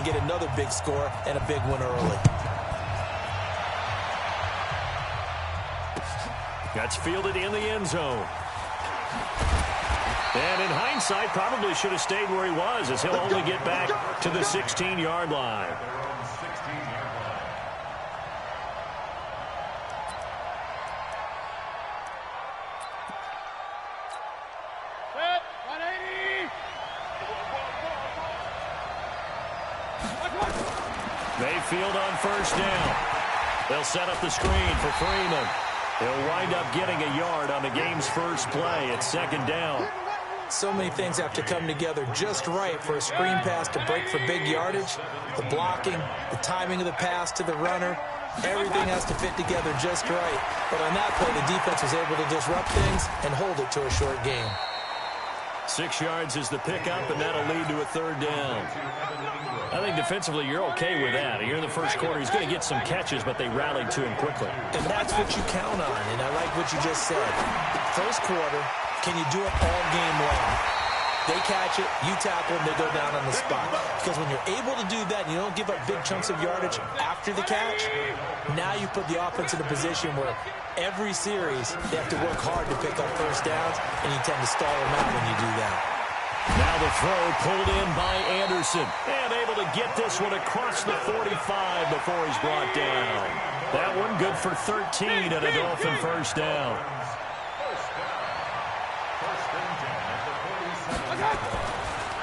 and get another big score and a big one early. That's fielded in the end zone. And in hindsight, probably should have stayed where he was, as he'll only get back to the 16-yard line. They field on first down. They'll set up the screen for Freeman. He'll wind up getting a yard on the game's first play at second down. So many things have to come together just right for a screen pass to break for big yardage. The blocking, the timing of the pass to the runner, everything has to fit together just right. But on that play, the defense was able to disrupt things and hold it to a short game. 6 yards is the pickup, and that'll lead to a third down. I think defensively you're okay with that. Here in the first quarter, he's going to get some catches, but they rallied to him quickly. And that's what you count on, and I like what you just said. First quarter, can you do it all game long? They catch it, you tackle them, they go down on the spot. Because when you're able to do that and you don't give up big chunks of yardage after the catch, now you put the offense in a position where every series they have to work hard to pick up first downs, and you tend to stall them out when you do that. Now the throw pulled in by Anderson, and able to get this one across the 45 before he's brought down. That one good for 13 at a Dolphin first down.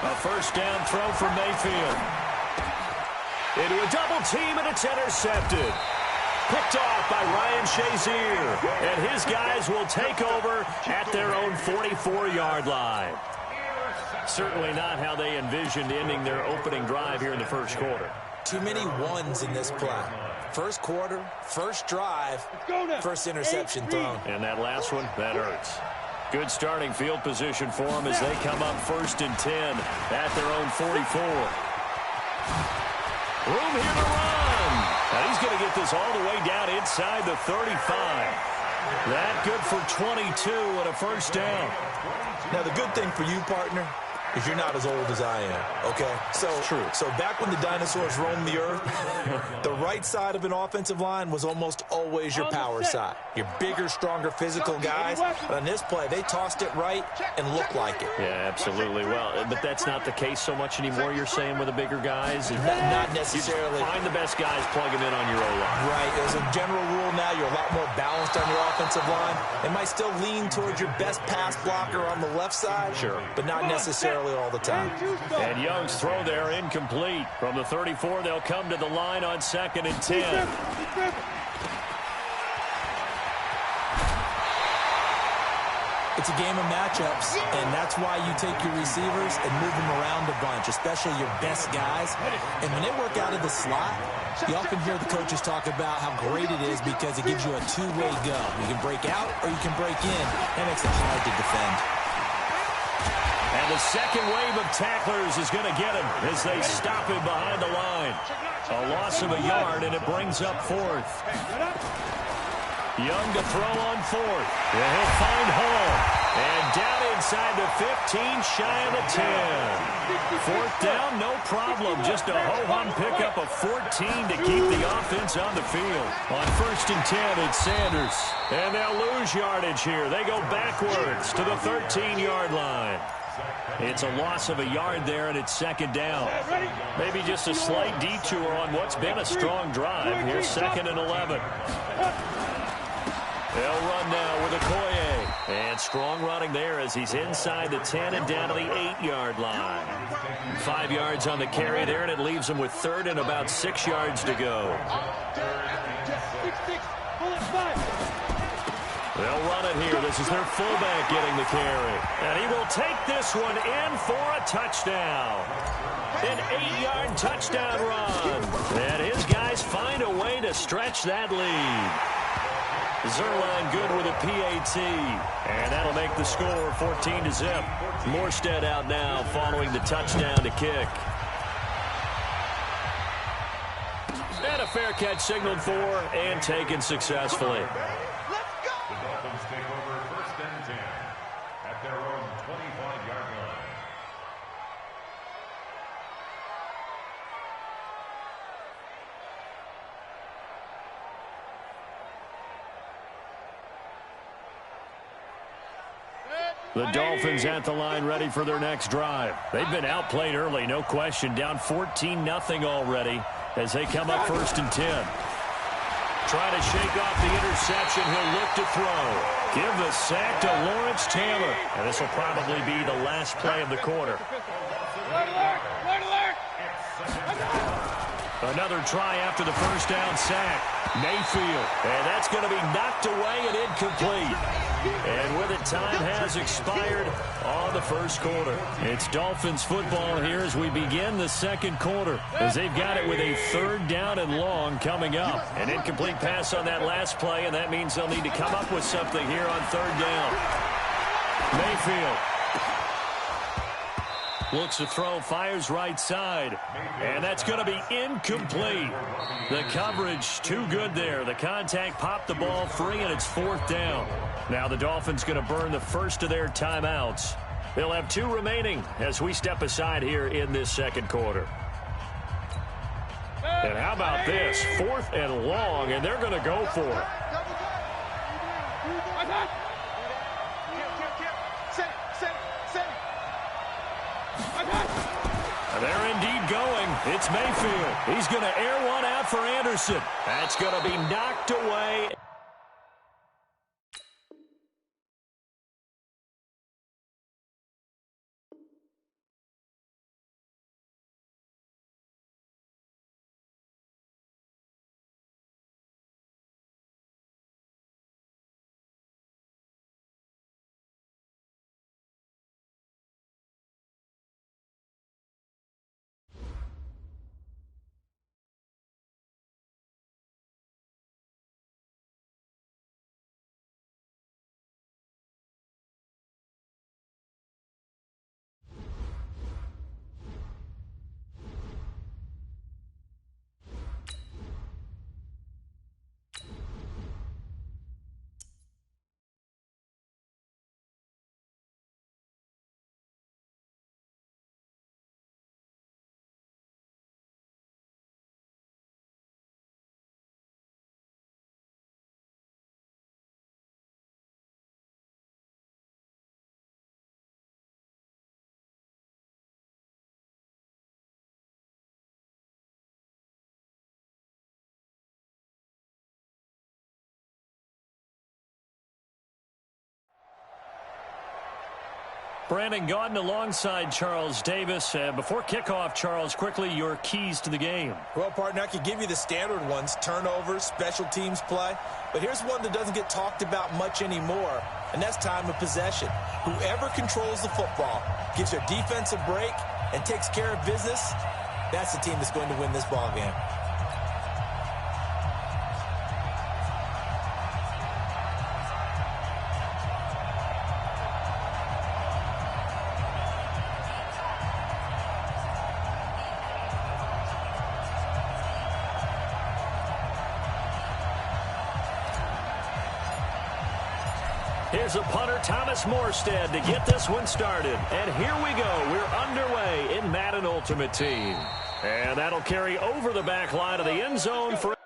A first down throw for Mayfield. Into a double team, and it's intercepted. Picked off by Ryan Shazier. And his guys will take over at their own 44-yard line. Certainly not how they envisioned ending their opening drive here in the first quarter. Too many ones in this play. First quarter, first drive, first interception thrown. And that last one, that hurts. Good starting field position for them as they come up 1st and 10 at their own 44. Room here to run. And he's going to get this all the way down inside the 35. That good for 22 and a first down. Now, the good thing for you, partner, is you're not as old as I am, okay? So back when the dinosaurs roamed the earth, the right side of an offensive line was almost always your power side. Your bigger, stronger, physical guys. But on this play, they tossed it right and looked like it. Yeah, absolutely. Well, but that's not the case so much anymore, you're saying, with the bigger guys? Not necessarily. You find the best guys, plug them in on your O-line. Right. As a general rule now, you're a lot more balanced on your offensive line. It might still lean towards your best pass blocker on the left side. Sure. But not necessarily all the time. And Young's throw there incomplete. From the 34, they'll come to the line on 2nd and 10. It's a game of matchups, and that's why you take your receivers and move them around a bunch, especially your best guys. And when they work out of the slot, you often hear the coaches talk about how great it is because it gives you a two-way go. You can break out or you can break in. That makes it hard to defend. And the second wave of tacklers is going to get him as they stop him behind the line. A loss of a yard, and it brings up 4th. Young to throw on 4th. And he'll find Hall. And down inside the 15, shy of the 10. 4th down, no problem. Just a ho-hum pickup of 14 to keep the offense on the field. On 1st and 10, it's Sanders. And they'll lose yardage here. They go backwards to the 13-yard line. It's a loss of a yard there, and it's 2nd down. Maybe just a slight detour on what's been a strong drive. Here's 2nd and 11. They'll run now with Okoye. And strong running there as he's inside the 10 and down to the 8-yard line. 5 yards on the carry there, and it leaves him with 3rd and about 6 yards to go. They'll run it here. This is their fullback getting the carry. And he will take this one in for a touchdown. An 8-yard touchdown run. And his guys find a way to stretch that lead. Zerline good with a PAT. And that'll make the score 14-0. Morstead out now following the touchdown to kick. And a fair catch signaled for and taken successfully. Dolphins take over 1st and 10 at their own 25-yard line. The Dolphins at the line ready for their next drive. They've been outplayed early, no question. Down 14-0 already as they come up 1st and 10. Trying to shake off the interception. He'll look to throw. Give the sack to Lawrence Taylor. And this will probably be the last play of the quarter. Another try after the first down sack. Mayfield. And that's going to be knocked away and incomplete. And with it, time has expired on the first quarter. It's Dolphins football here as we begin the second quarter, as they've got it with a 3rd down and long coming up. An incomplete pass on that last play, and that means they'll need to come up with something here on 3rd down. Mayfield looks to throw, fires right side, and that's going to be incomplete. The coverage too good there. The contact popped the ball free, and it's 4th down. Now the Dolphins going to burn the first of their timeouts. They'll have 2 remaining as we step aside here in this second quarter. And how about this? 4th and long, and they're going to go for it. They're indeed going. It's Mayfield. He's going to air one out for Anderson. That's going to be knocked away. Brandon Gaudin alongside Charles Davis. Before kickoff, Charles, quickly your keys to the game. Well, partner, I could give you the standard ones, turnovers, special teams play. But here's one that doesn't get talked about much anymore, and that's time of possession. Whoever controls the football, gives their defense a break, and takes care of business, that's the team that's going to win this ball game. Here's a punter, Thomas Morstead, to get this one started. And here we go. We're underway in Madden Ultimate Team. And that'll carry over the back line of the end zone for...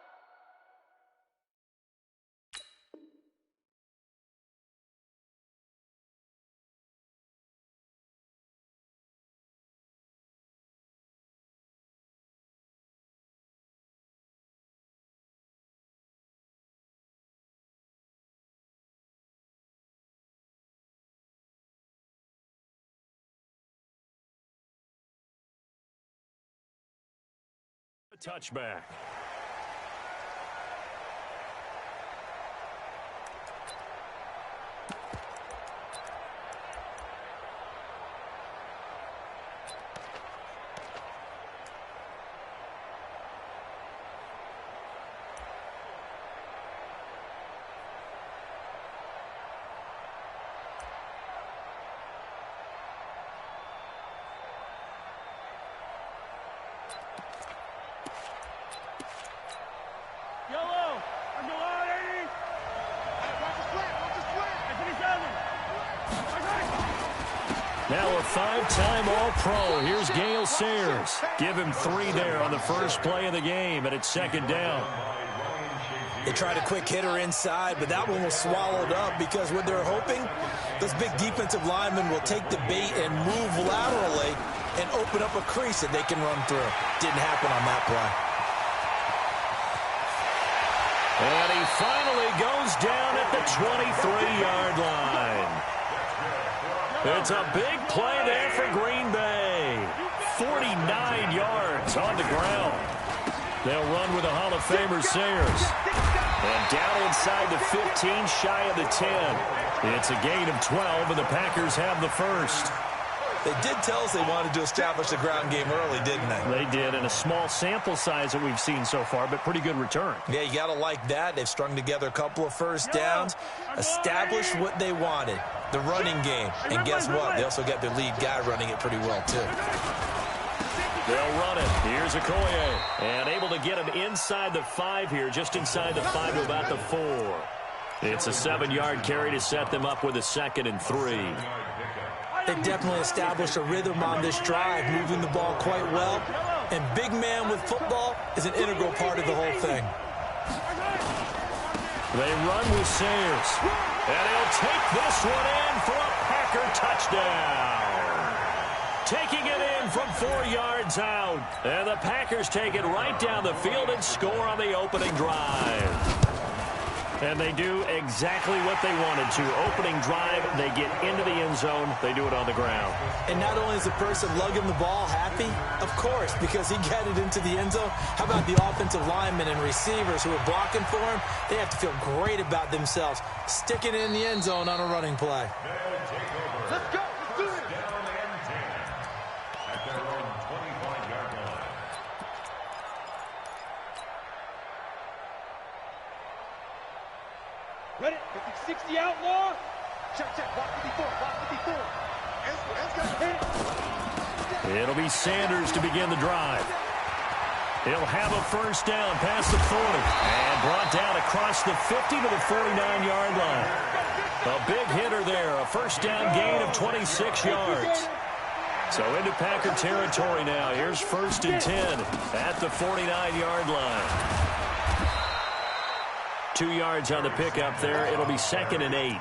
touchback. Now a 5-time All-Pro. Here's Gale Sayers. Give him 3 there on the first play of the game, and it's 2nd down. They tried a quick hitter inside, but that one was swallowed up because what they're hoping, those big defensive linemen will take the bait and move laterally and open up a crease that they can run through. Didn't happen on that play. And he finally goes down at the 23-yard line. It's a big play there for Green Bay. 49 yards on the ground. They'll run with the Hall of Famer Sayers. And down inside the 15, shy of the 10. It's a gain of 12, and the Packers have the first. They did tell us they wanted to establish the ground game early, didn't they? They did, and a small sample size that we've seen so far, but pretty good return. Yeah, you got to like that. They've strung together a couple of first downs, established what they wanted, the running game. And guess what? They also got their lead guy running it pretty well, too. They'll run it. Here's Okoye. And able to get him inside the 5 here, just inside the 5 to about the 4. It's a 7-yard carry to set them up with a 2nd and 3. They definitely established a rhythm on this drive, moving the ball quite well. And big man with football is an integral part of the whole thing. They run with Sayers. And he'll take this one in for a Packer touchdown. Taking it in from 4 yards out. And the Packers take it right down the field and score on the opening drive. And they do exactly what they wanted to. Opening drive, they get into the end zone. They do it on the ground. And not only is the person lugging the ball happy, of course, because he got it into the end zone. How about the offensive linemen and receivers who are blocking for him? They have to feel great about themselves, sticking in the end zone on a running play. Let's go. Let's do it. Down and 10 at their own 25-yard line. Ready? 50-60 outlaw. Check, check. Block 54. Block 54. It'll be Sanders to begin the drive. He'll have a first down past the 40. And brought down across the 50 to the 49-yard line. A big hitter there. A first down gain of 26 yards. So into Packer territory now. Here's 1st and 10 at the 49-yard line. 2 yards on the pickup there. It'll be 2nd and 8.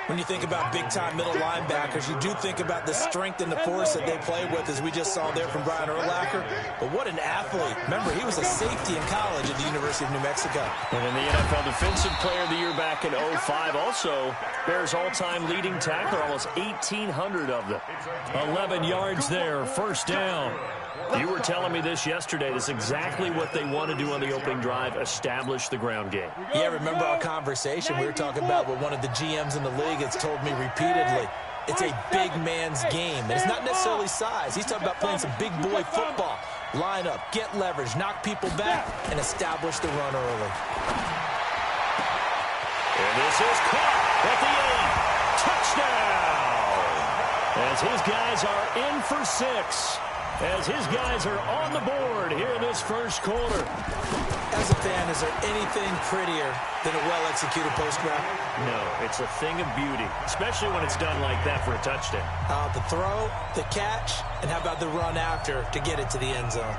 When you think about big-time middle linebackers, you do think about the strength and the force that they play with, as we just saw there from Brian Urlacher. But what an athlete. Remember, he was a safety in college at the University of New Mexico. And in the NFL Defensive Player of the Year back in 05, also Bears all-time leading tackler, almost 1,800 of them. 11 yards there, first down. You were telling me this yesterday. This is exactly what they want to do on the opening drive, establish the ground game. Yeah, remember our conversation? We were talking about what one of the GMs in the league has told me repeatedly. It's a big man's game. And it's not necessarily size. He's talking about playing some big boy football. Line up, get leverage, knock people back, and establish the run early. And this is caught at the 8. Touchdown! As his guys are in for 6. As his guys are on the board here in this first quarter. As a fan, is there anything prettier than a well-executed post-grab? No, it's a thing of beauty, especially when it's done like that for a touchdown. The throw, the catch, and how about the run after to get it to the end zone?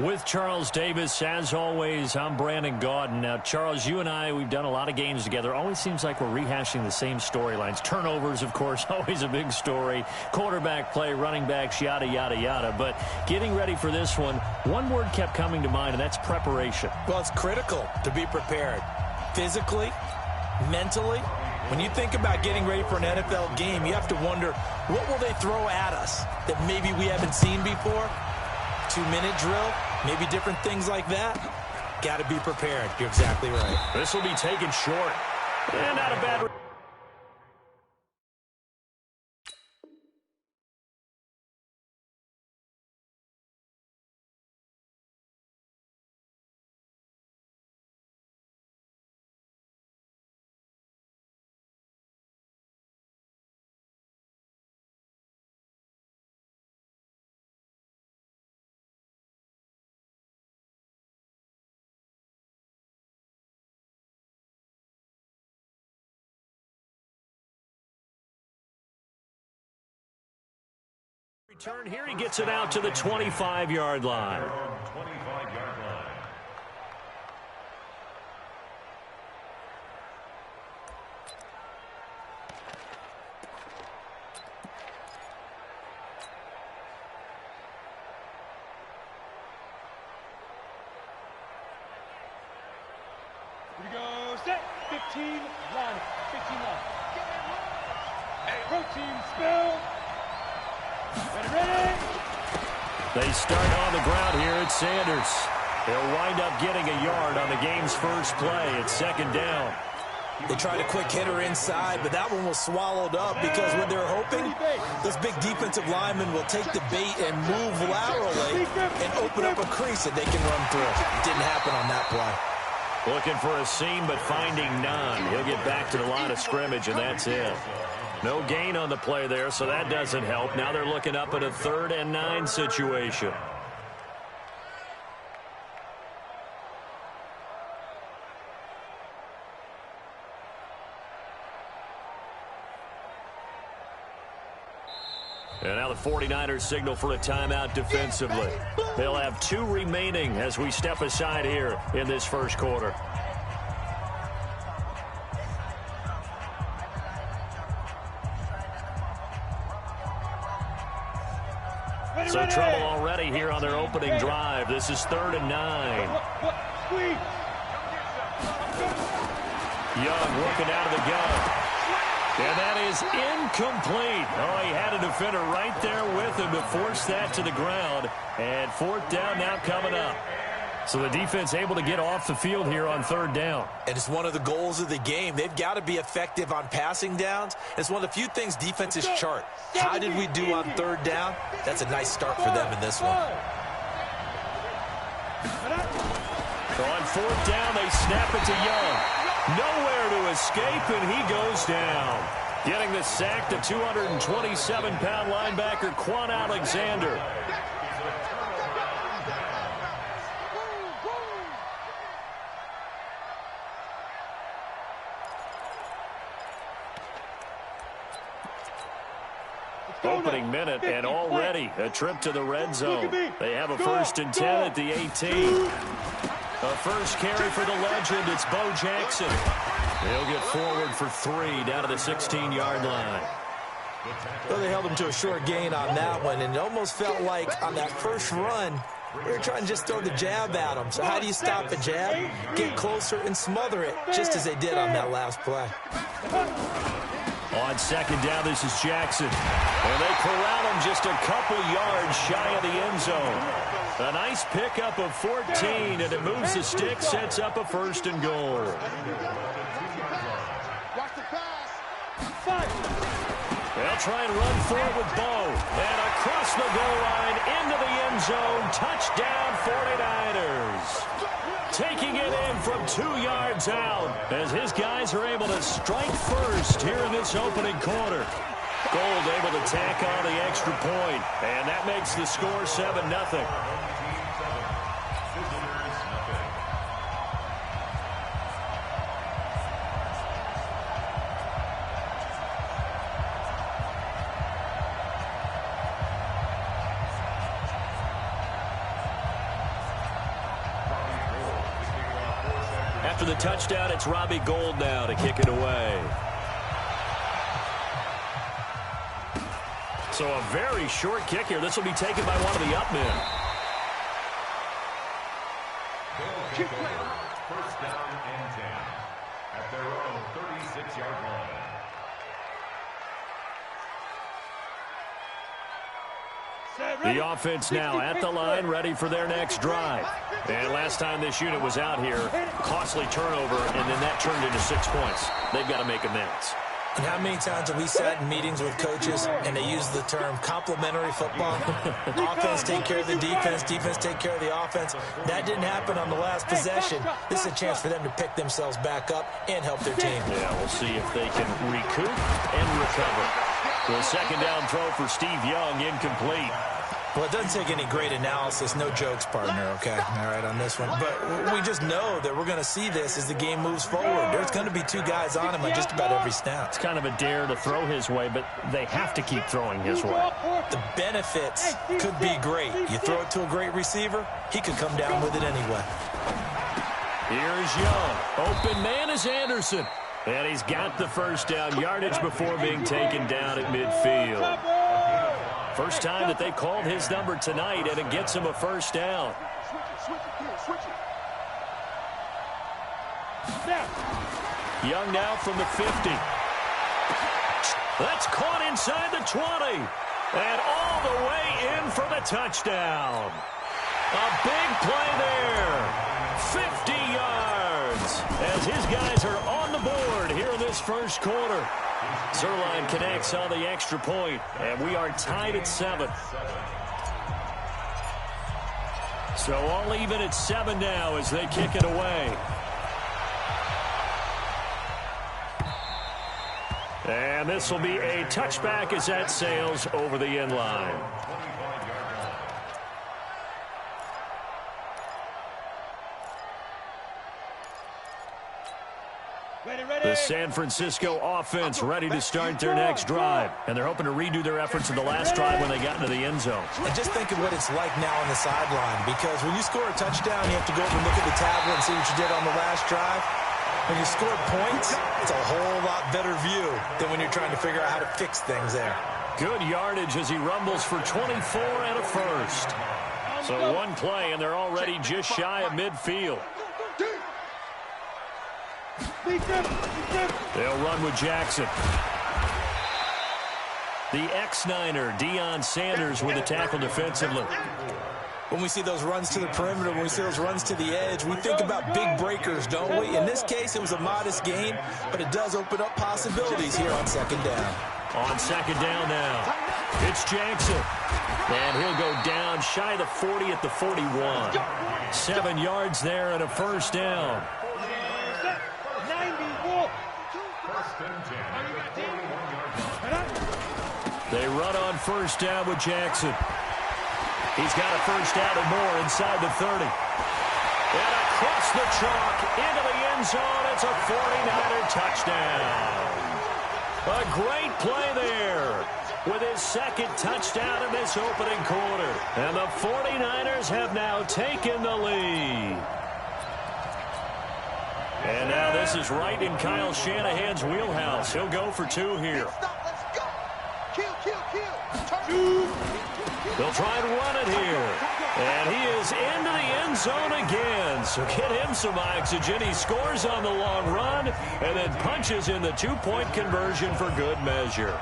With Charles Davis, as always, I'm Brandon Gaudin. Now, Charles, you and I, we've done a lot of games together. Always seems like we're rehashing the same storylines. Turnovers, of course, always a big story. Quarterback play, running backs, yada, yada, yada. But getting ready for this one word kept coming to mind, and that's preparation. Well, it's critical to be prepared. Physically, mentally. When you think about getting ready for an NFL game, you have to wonder, what will they throw at us that maybe we haven't seen before? 2-minute drill, maybe different things like that. Got to be prepared. You're exactly right. This will be taken short. And not a bad... Return here, he gets it out to the 25-yard line. 25-yard line. Here we go, set, 15, line, 15 line. Protein spill. Ready. They start on the ground here at Sanders. They'll wind up getting a yard on the game's first play. It's second down. They tried a quick hitter inside, but that one was swallowed up because what they're hoping, this big defensive lineman will take the bait and move laterally and open up a crease that they can run through. It didn't happen on that play. Looking for a seam, but finding none. He'll get back to the line of scrimmage, and that's it. No gain on the play there, so that doesn't help. Now they're looking up at a 3rd and 9 situation. And now the 49ers signal for a timeout defensively. They'll have 2 remaining as we step aside here in this first quarter. So trouble already here on their opening drive. This is 3rd and 9. Young working out of the gun. And that is incomplete. Oh, he had a defender right there with him to force that to the ground. And 4th down now coming up. So the defense able to get off the field here on 3rd down. And it's one of the goals of the game. They've got to be effective on passing downs. It's one of the few things defenses chart. How did we do on 3rd down? That's a nice start for them in this one. So on 4th down, they snap it to Young. Nowhere to escape, and he goes down. Getting the sack, the 227-pound linebacker, Quan Alexander. Opening minute, and already a trip to the red zone. They have a 1st and 10 at the 18. A first carry for the legend. It's Bo Jackson. He'll get forward for 3 down to the 16-yard line. Well, they held him to a short gain on that one, and it almost felt like on that first run, they were trying to just throw the jab at him. So how do you stop a jab? Get closer and smother it, just as they did on that last play. On 2nd down, this is Jackson. And they corral him just a couple yards shy of the end zone. A nice pickup of 14, and it moves the stick, sets up a 1st and goal. They'll try and run for it with Bo. And across the goal line, into the end zone, touchdown 49ers. Taking it in from 2 yards out as his guys are able to strike first here in this opening quarter. Gold able to tack on the extra point, and that makes the score 7-0. After the touchdown, it's Robbie Gould now to kick it away. So a very short kick here. This will be taken by one of the up men. First down and 10 at their own 36-yard line. The offense now at the line, ready for their next drive. And last time this unit was out here, costly turnover, and then that turned into 6 points. They've got to make amends. And how many times have we sat in meetings with coaches and they use the term complementary football? Offense take care of the defense, defense take care of the offense. That didn't happen on the last possession. This is a chance for them to pick themselves back up and help their team. Yeah, we'll see if they can recoup and recover. The second down throw for Steve Young, incomplete. Well, it doesn't take any great analysis. No jokes, partner, okay? All right, on this one. But we just know that we're going to see this as the game moves forward. There's going to be 2 guys on him on just about every snap. It's kind of a dare to throw his way, but they have to keep throwing his way. The benefits could be great. You throw it to a great receiver, he could come down with it anyway. Here's Young. Open man is Anderson. And he's got the first down, yardage before being taken down at midfield. First time that they called his number tonight, and it gets him a first down. Young now from the 50. That's caught inside the 20. And all the way in for the touchdown. A big play there. 50 yards as his guys are on the board here in this first quarter. Zerline connects on the extra point, and we are tied at 7. So all even at 7 now as they kick it away. And this will be a touchback as that sails over the end line. The San Francisco offense ready to start their next drive. And they're hoping to redo their efforts in the last drive when they got into the end zone. And just think of what it's like now on the sideline, because when you score a touchdown, you have to go up and look at the tablet and see what you did on the last drive. When you score points, it's a whole lot better view than when you're trying to figure out how to fix things there. Good yardage as he rumbles for 24 and a first. So one play, and they're already just shy of midfield. They'll run with Jackson. The ex-Niner, Deion Sanders, with a tackle defensively. When we see those runs to the perimeter, when we see those runs to the edge, we think about big breakers, don't we? In this case, it was a modest gain, but it does open up possibilities here on second down. On second down now, it's Jackson. And he'll go down shy of the 40 at the 41. 7 yards there and a first down. They run on first down with Jackson. He's got a first down and more inside the 30. And across the chalk into the end zone. It's a 49er touchdown. A great play there with his second touchdown in this opening quarter. And the 49ers have now taken the lead. And now this is right in Kyle Shanahan's wheelhouse. He'll go for 2 here. They'll try and run it here. And he is into the end zone again. So get him some oxygen. He scores on the long run and then punches in the 2-point conversion for good measure.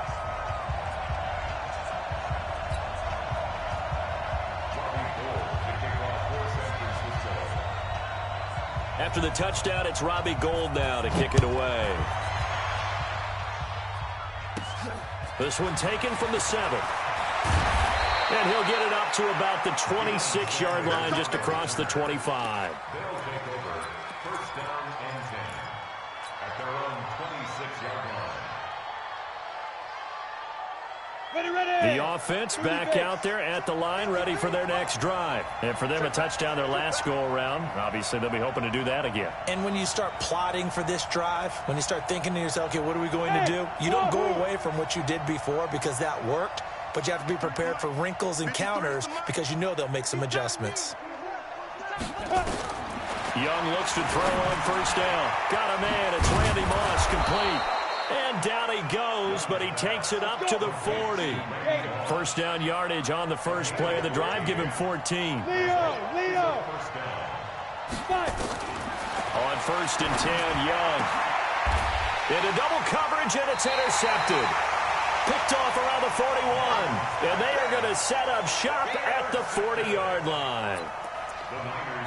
After the touchdown, it's Robbie Gould now to kick it away. This one taken from the 7. And he'll get it up to about the 26-yard line, just across the 25. They'll take over first down and 10 at their own 26-yard line. The offense back out there at the line, ready for their next drive. And for them, a touchdown their last go-around. Obviously, they'll be hoping to do that again. And when you start plotting for this drive, when you start thinking to yourself, okay, what are we going to do? You don't go away from what you did before because that worked, but you have to be prepared for wrinkles and counters because you know they'll make some adjustments. Young looks to throw on first down. Got a man. It's Randy Moss, complete. And down he goes, but he takes it up to the 40. First down yardage on the first play of the drive. Give him 14. Leo. On first and 10, Young. Into double coverage, and it's intercepted. Picked off around the 41. And they are going to set up shop at the 40-yard line.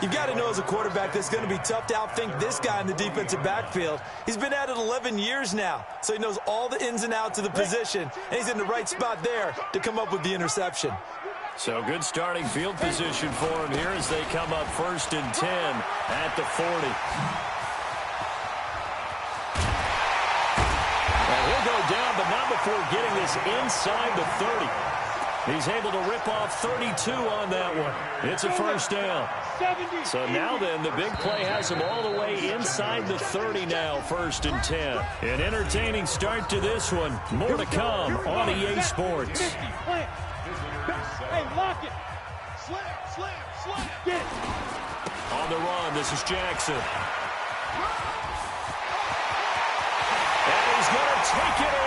You've got to know as a quarterback that it's going to be tough to outthink this guy in the defensive backfield. He's been at it 11 years now, so he knows all the ins and outs of the position, and he's in the right spot there to come up with the interception. So good starting field position for him here as they come up first and 10 at the 40. And he'll go down, but not before getting this inside the 30. He's able to rip off 32 on that one. It's a first down. So now then, the big play has him all the way inside the 30 now, first and 10. An entertaining start to this one. More to come on EA Sports. Hey, lock it. Slam. Get it. On the run, this is Jackson. And he's going to take it